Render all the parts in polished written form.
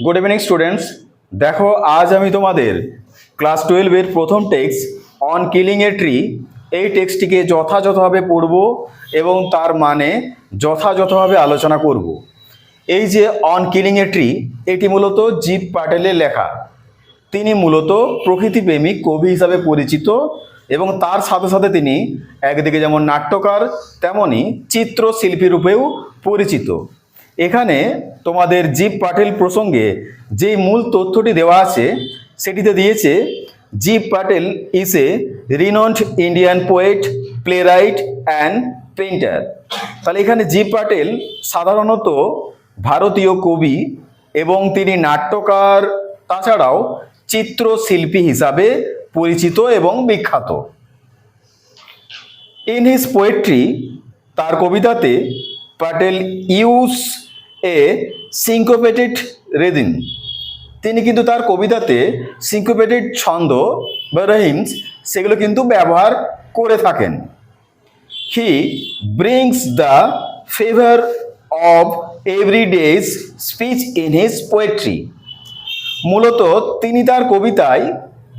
Good evening students. দেখো, আজ আমি তোমাদের ক্লাস 12-এর প্রথম text on killing a tree এই টেক্সটটিকে যথাযথভাবে পড়ব এবং তার মানে যথাযথভাবে আলোচনা করব। এই যে অন কিলিং এ ট্রি, এটি মূলত জিৎ পাটেলের লেখা। তিনি মূলত প্রকৃতিপ্রেমিক কবি হিসাবে পরিচিত এবং তার সাথে সাথে তিনি একদিকে যেমন নাট্যকার তেমনি চিত্রশিল্পী রূপেও পরিচিত। এখানে তোমাদের জীব পাটেল প্রসঙ্গে যে মূল তথ্যটি দেওয়া আছে সেটিতে দিয়েছে জীব Patel is a renowned Indian poet, playwright and painter. তাহলে এখানে জীব পাটেল সাধারণত ভারতীয় কবি এবং তিনি নাট্যকার, তাছাড়াও চিত্রশিল্পী হিসাবে পরিচিত এবং বিখ্যাত। ইন হিজ পোয়েট্রি, তার কবিতাতে পাটেল ইউজ এ সিঙ্কোপেটেড রিদিম। তিনি কিন্তু তার কবিতাতে সিঙ্কোপেটেড ছন্দ বা রহিমস সেগুলো কিন্তু ব্যবহার করে থাকেন। He brings the favour of everyday's speech in his poetry. মূলত তিনি তার কবিতায়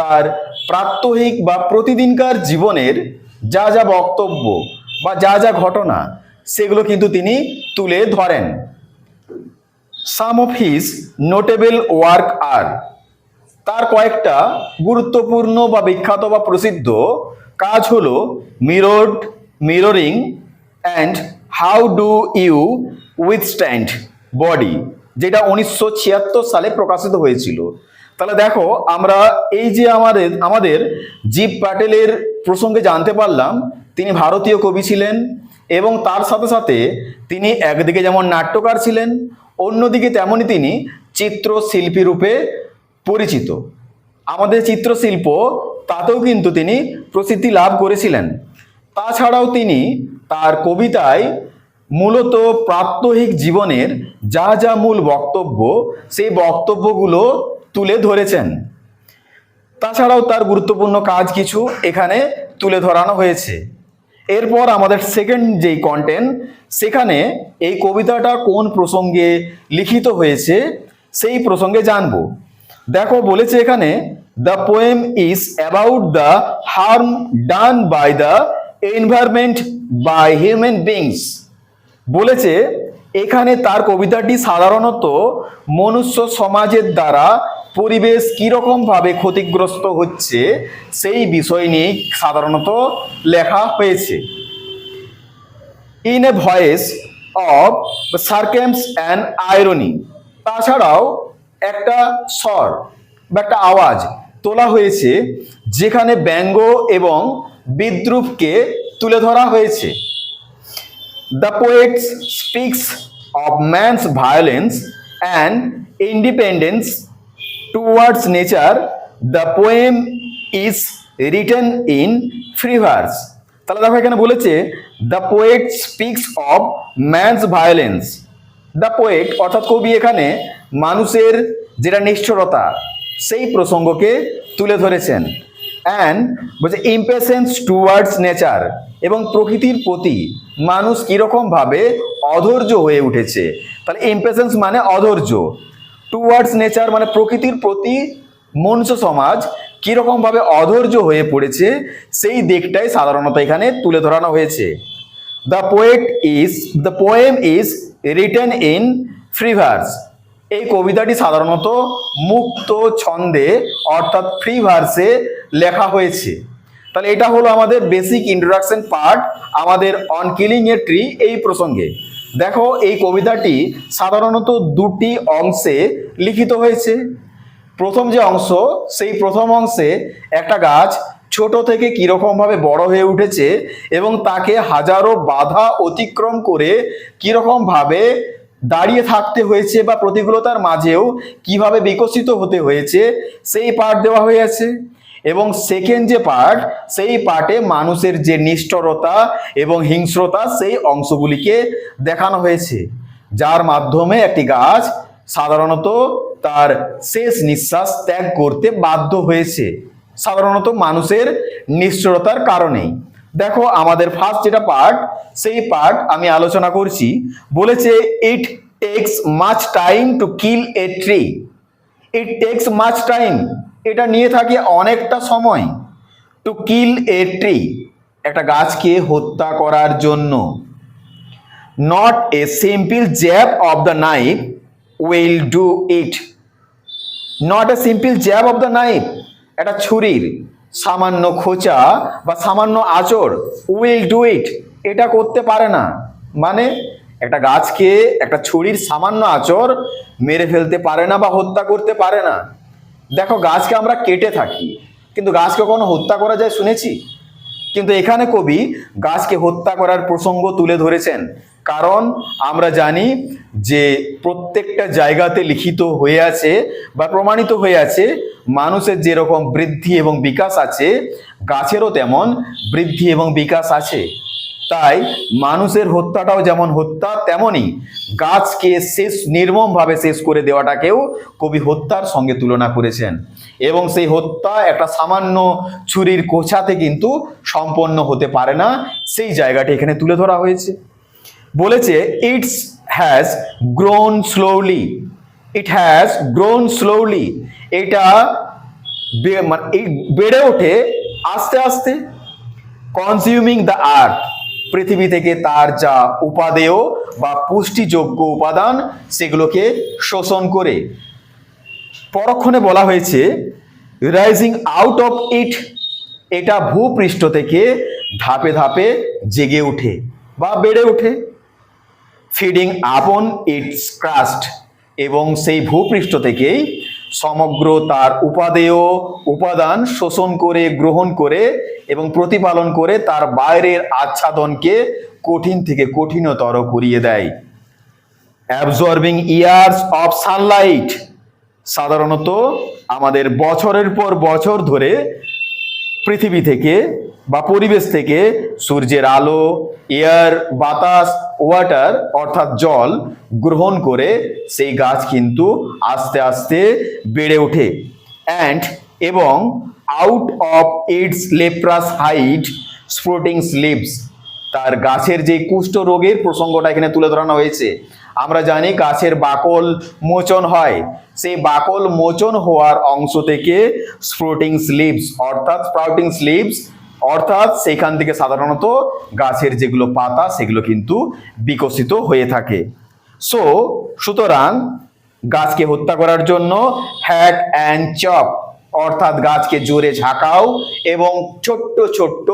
তার প্রাত্যহিক বা প্রতিদিনকার জীবনের যা যা বক্তব্য বা যা যা ঘটনা সেগুলো কিন্তু তিনি তুলে ধরেন। Some of his notable work are, তার কয়েকটা গুরুত্বপূর্ণ বা বিখ্যাত বা প্রসিদ্ধ কাজ হলো mirroring and how do you withstand body, যেটা 1976 সালে প্রকাশিত হয়েছিল। তাহলে দেখো, আমরা এই যে আমাদের জীব পাটেলের প্রসঙ্গে জানতে পারলাম তিনি ভারতীয় কবি ছিলেন এবং তার সাথে সাথে তিনি একদিকে যেমন নাট্যকার ছিলেন, অন্যদিকে তেমনই তিনি চিত্রশিল্পী রূপে পরিচিত। আমাদের চিত্রশিল্প তাতেও কিন্তু তিনি প্রসিদ্ধি লাভ করেছিলেন। তাছাড়াও তিনি তার কবিতায় মূলত প্রাত্যহিক জীবনের যা যা মূল বক্তব্য সেই বক্তব্যগুলো তুলে ধরেছেন। তাছাড়াও তার গুরুত্বপূর্ণ কাজ কিছু এখানে তুলে ধরানো হয়েছে। এরপর আমাদের সেকেন্ড যেই কন্টেন্ট, সেখানে এই কবিতাটা কোন প্রসঙ্গে লিখিত হয়েছে সেই প্রসঙ্গে জানব। দেখো, বলেছে এখানে the poem is about the harm done by the environment by human beings. বলেছে এখানে তার কবিতাটি সাধারণত মনুষ্য সমাজের দ্বারা পরিবেশ কিরকম ভাবে ক্ষতিগ্রস্ত হচ্ছে সেই বিষয় নিয়ে সাধারণত লেখা হয়েছে। In a voice of sarcasm and irony, তাছাড়াও একটা স্বর বা একটা আওয়াজ তোলা হয়েছে যেখানে ব্যঙ্গ এবং বিদ্রুপকে তুলে ধরা হয়েছে। The poet speaks of man's violence and independence towards nature. The poem is written in free verse. তাহলে দেখো, এখানে বলেছে the poet speaks of man's violence. The poet অর্থাৎ কবি এখানে মানুষের যেটা নিষ্ঠুরতা সেই প্রসঙ্গকে তুলে ধরেছেন। অ্যান্ড বলছে ইম্পেশেন্স টুয়ার্ডস নেচার, এবং প্রকৃতির প্রতি মানুষ কিরকম ভাবে অধৈর্য হয়ে উঠেছে। তাহলে ইম্পেশেন্স মানে অধৈর্য, টুয়ার্ডস নেচার মানে প্রকৃতির প্রতি মনুষ্য সমাজ কিরকম ভাবে অধৈর্য হয়ে পড়েছে সেই দিকটাই সাধারণত এখানে তুলে ধরানো হয়েছে। The poem is written in free verse. এই কবিতাটি সাধারণত মুক্ত ছন্দে অর্থাৎ ফ্রি ভার্সে লেখা হয়েছে। তাহলে এটা হলো আমাদের বেসিক ইন্ট্রোডাকশন পার্ট আমাদের অন কিলিং এ ট্রি এই প্রসঙ্গে। দেখো, এই কবিতাটি সাধারণত দুটি অংশে লিখিত হয়েছে। প্রথম যে অংশ, সেই প্রথম অংশে একটা গাছ ছোট থেকে কিরকম ভাবে বড় হয়ে উঠেছে এবং তাকে হাজারো বাধা অতিক্রম করে কিরকম ভাবে দাঁড়িয়ে থাকতে হয়েছে বা প্রতিকূলতার মাঝেও কিভাবে বিকশিত হতে হয়েছে সেই পার্ট দেওয়া হয়েছে। এবং সেকেন্ড যে পার্ট, সেই পার্টে মানুষের যে নিষ্ঠুরতা এবং হিংস্রতা সেই অংশগুলিকে দেখানো হয়েছে, যার মাধ্যমে একটি গাছ সাধারণত তার শেষ নিঃশ্বাস ত্যাগ করতে বাধ্য হয়েছে, সাধারণত মানুষের নিষ্ঠুরতার কারণেই। দেখো, আমাদের ফার্স্ট যেটা পার্ট সেই পার্ট আমি আলোচনা করছি। বলেছে ইট takes much time to kill a tree. It takes much time. এটা নিয়ে থাকে অনেকটা সময় to kill a tree, একটা গাছকে হত্যা করার জন্য। Not a simple jab of the knife will do it. Not a simple jab of the knife, একটা ছুরির সামান্য খোঁচা বা সামান্য আঁচড় will do it, এটা করতে পারে না। মানে একটা গাছকে একটা ছুরির সামান্য আঁচড় মেরে ফেলতে পারে না বা হত্যা করতে পারে না। দেখো, গাছকে আমরা কেটে থাকি, কিন্তু গাছকে কখনো হত্যা করা যায় শুনেছি? কিন্তু এখানে কবি গাছকে হত্যা করার প্রসঙ্গ তুলে ধরেছেন, কারণ আমরা জানি যে প্রত্যেকটা জায়গাতে লিখিত হয়ে আছে বা প্রমাণিত হয়ে আছে মানুষের যেরকম বৃদ্ধি এবং বিকাশ আছে, গাছেরও তেমন বৃদ্ধি এবং বিকাশ আছে। তাই মানুষের হত্যাটাও যেমন হত্যা, তেমনি গাছকে নির্মমভাবে শেষ করে দেওয়াটাকেও কবি হত্যার সঙ্গে তুলনা করেছেন, এবং সেই হত্যা একটা সামান্য ছুরির কোছাতে কিন্তু সম্পন্ন হতে পারে না, সেই জায়গাটি এখানে তুলে ধরা হয়েছে। বলেছে it's has grown slowly, it has grown slowly, এটা বেড়ে ওঠে আস্তে আস্তে। কনজিউমিং দ্য আর্থ, পৃথিবী থেকে তার যা উপাদেয় বা পুষ্টিযোগ্য উপাদান সেগুলোকে শোষণ করে। পরক্ষণে বলা হয়েছে রাইজিং আউট অফ ইট, এটা ভূপৃষ্ঠ থেকে ধাপে ধাপে জেগে ওঠে বা বেড়ে ওঠে। ফিডিং আপন ইটস ক্রাস্ট, এবং সেই ভূপৃষ্ঠ থেকেই সমগ্র তার উপাদেয় উপাদান শোষণ করে, গ্রহণ করে এবং প্রতিপালন করে তার বাইরের আচ্ছাদনকে কঠিন থেকে কঠিনতর করিয়ে দেয়। অ্যাবজর্বিং ইয়ার্স অফ সানলাইট, সাধারণত আমাদের বছরের পর বছর ধরে পৃথিবী থেকে বা পরিবেশ থেকে সূর্যের আলো, এয়ার, বাতাস, ওয়াটার অর্থাৎ জল গ্রহণ করে সেই গাছ কিন্তু আস্তে আস্তে বেড়ে ওঠে। এবং out of its leprous hide sprouting leaves, তার গাছের যে কুষ্ঠ রোগের প্রসঙ্গটা এখানে তুলে ধরানো হয়েছে। আমরা জানি গাছের বাকল মোচন হয়, সেই বাকল মোচন হওয়ার অংশ থেকে স্প্রুটিং লিভস অর্থাৎ স্প্রাউটিং লিভস অর্থাৎ সেখান থেকে সাধারণত গাছের যেগুলো পাতা সেগুলো কিন্তু বিকশিত হয়ে থাকে। সুতরাং গাছকে হত্যা করার জন্য হ্যাক অ্যান্ড চপ অর্থাৎ গাছকে জোরে ঝাঁকাও এবং ছোট্ট ছোট্ট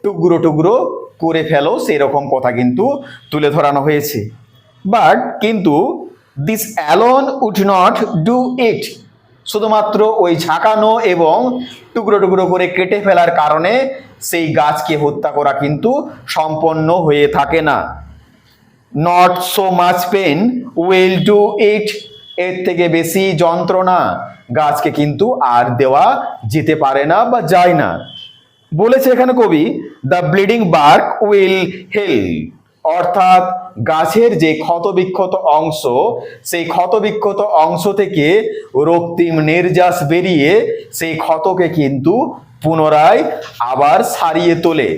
টুকরো টুকরো করে ফেলো, সেই রকম কথা কিন্তু তুলে ধরানো হয়েছে। কিন্তু this alone would not do it, শুধুমাত্র ওই ঝাঁকানো এবং টুকরো টুকরো করে কেটে ফেলার কারণে সেই গাছকে হত্যা করা কিন্তু সম্পন্ন হয়ে থাকে না। Not so much pain will do it, এর থেকে বেশি যন্ত্রণা গাছকে কিন্তু আর দেওয়া যেতে পারে না বা যায় না। বলেছে এখানে কবি দ্য ব্লিডিং বার্ক উইল হেল, অর্থাৎ গাছের যে ক্ষতবিক্ষত অংশ, সেই ক্ষতবিক্ষত অংশ থেকে রক্তিম নির্যাস বেরিয়ে সেই ক্ষতকে কিন্তু পুনরায় আবার সারিয়ে তোলে।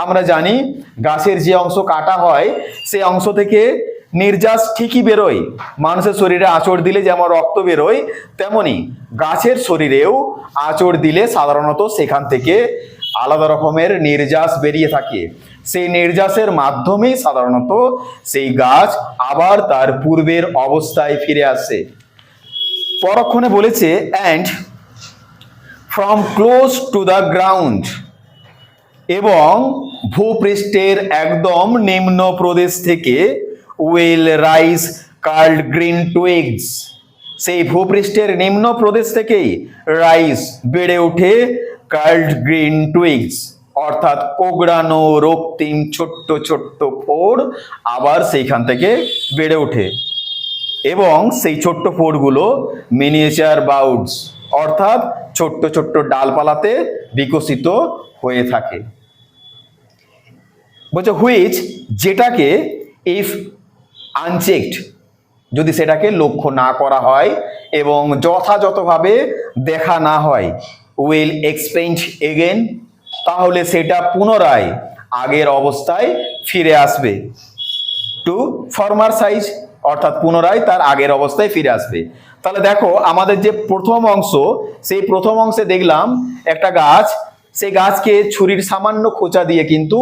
আমরা জানি গাছের যে অংশ কাটা হয় সেই অংশ থেকে নির্যাস ঠিকই বেরোয়, মানুষের শরীরে আঁচড় দিলে যেমন রক্ত বেরোয়, তেমনি গাছের শরীরেও আঁচড় দিলে সাধারণত সেখান থেকে আলাদা রকমের নির্যাস বেরিয়ে থাকে। সেই নির্যাসের মাধ্যমেই সাধারণত সেই গাছ আবার তার পূর্বের অবস্থায় ফিরে আসে। পরক্ষণে বলেছে and from close to the ground, এবং ভূপৃষ্ঠের একদম নিম্ন প্রদেশ থেকে উইল রাইজ কার্লড গ্রিন টুইগস, সেই ভূপৃষ্ঠের নিম্ন প্রদেশ থেকেই রাইজ বেড়ে ওঠে কার্লড গ্রিন টুইগস অর্থাৎ কোগড়ানো রক্তিম ছোট্ট ছোট্ট ফোড় আবার সেইখান থেকে বেড়ে ওঠে, এবং সেই ছোট্ট ফোড়গুলো মিনিয়েচার বাউডস অর্থাৎ ছোট্ট ছোট্ট ডালপালাতে বিকশিত হয়ে থাকে। বলছে হুইচ, যেটাকে ইফ আনচেকড, যদি সেটাকে লক্ষ্য না করা হয় এবং যথাযথভাবে দেখা না হয়, উইল এক্সপেন্ড এগেন, তাহলে সেটা পুনরায় আগের অবস্থায় ফিরে আসবে। টু ফর্মার সাইজ অর্থাৎ পুনরায় তার আগের অবস্থায় ফিরে আসবে। তাহলে দেখো আমাদের যে প্রথম অংশ, সেই প্রথম অংশে দেখলাম একটা গাছ, সেই গাছকে ছুরির সামান্য খোঁচা দিয়ে কিন্তু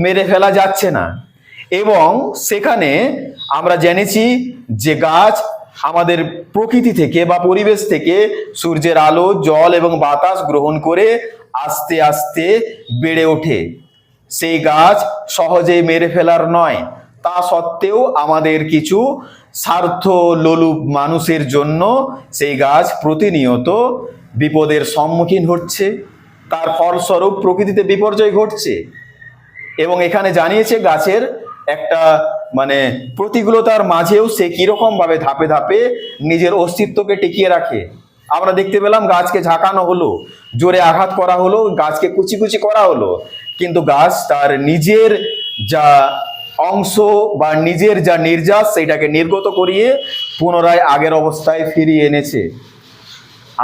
মেরে ফেলা যাচ্ছে না, এবং সেখানে আমরা জেনেছি যে গাছ আমাদের প্রকৃতি থেকে বা পরিবেশ থেকে সূর্যের আলো, জল এবং বাতাস গ্রহণ করে আস্তে আস্তে বেড়ে ওঠে। সেই গাছ সহজেই মেরে ফেলার নয়, তা সত্ত্বেও আমাদের কিছু স্বার্থ লোলুপ মানুষের জন্য সেই গাছ প্রতিনিয়ত বিপদের সম্মুখীন হচ্ছে, তার ফলস্বরূপ প্রকৃতিতে বিপর্যয় ঘটছে। এবং এখানে জানিয়েছে গাছের একটা মানে প্রতিকূলতার মাঝেও সে কিরকম ভাবে ধাপে ধাপে নিজের অস্তিত্বকে টিকিয়ে রাখে। আমরা দেখতে পেলাম গাছকে ঝাঁকানো হলো, জোরে আঘাত করা হলো, গাছকে কুচি কুচি করা হলো, কিন্তু গাছ তার নিজের যা অংশ বা নিজের যা নির্যাস সেটাকে নির্গত করিয়ে পুনরায় আগের অবস্থায় ফিরিয়ে এনেছে।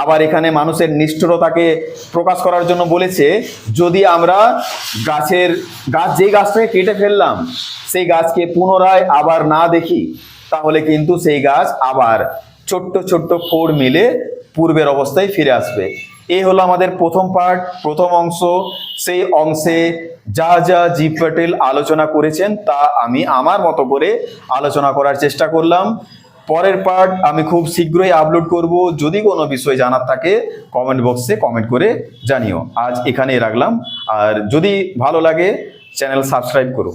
আবার এখানে মানুষের নিষ্ঠুরতাকে প্রকাশ করার জন্য বলেছে, যদি আমরা যেই গাছটাকে কেটে ফেললাম সেই গাছকে পুনরায় আবার না দেখি, তাহলে কিন্তু সেই গাছ আবার ছোট্ট ছোট্ট ফোড় মিলে পূর্বের অবস্থায় ফিরে আসবে। এই হলো আমাদের প্রথম পার্ট, প্রথম অংশ। সেই অংশে যা যা জি প্যাটেল আলোচনা করেছেন তা আমি আমার মতো করে আলোচনা করার চেষ্টা করলাম। পরের পার্ট আমি খুব শীঘ্রই আপলোড করব। যদি কোনো বিষয় জানার থাকে কমেন্ট বক্সে কমেন্ট করে জানিও। আজ এখানেই রাখলাম, আর যদি ভালো লাগে চ্যানেল সাবস্ক্রাইব করো।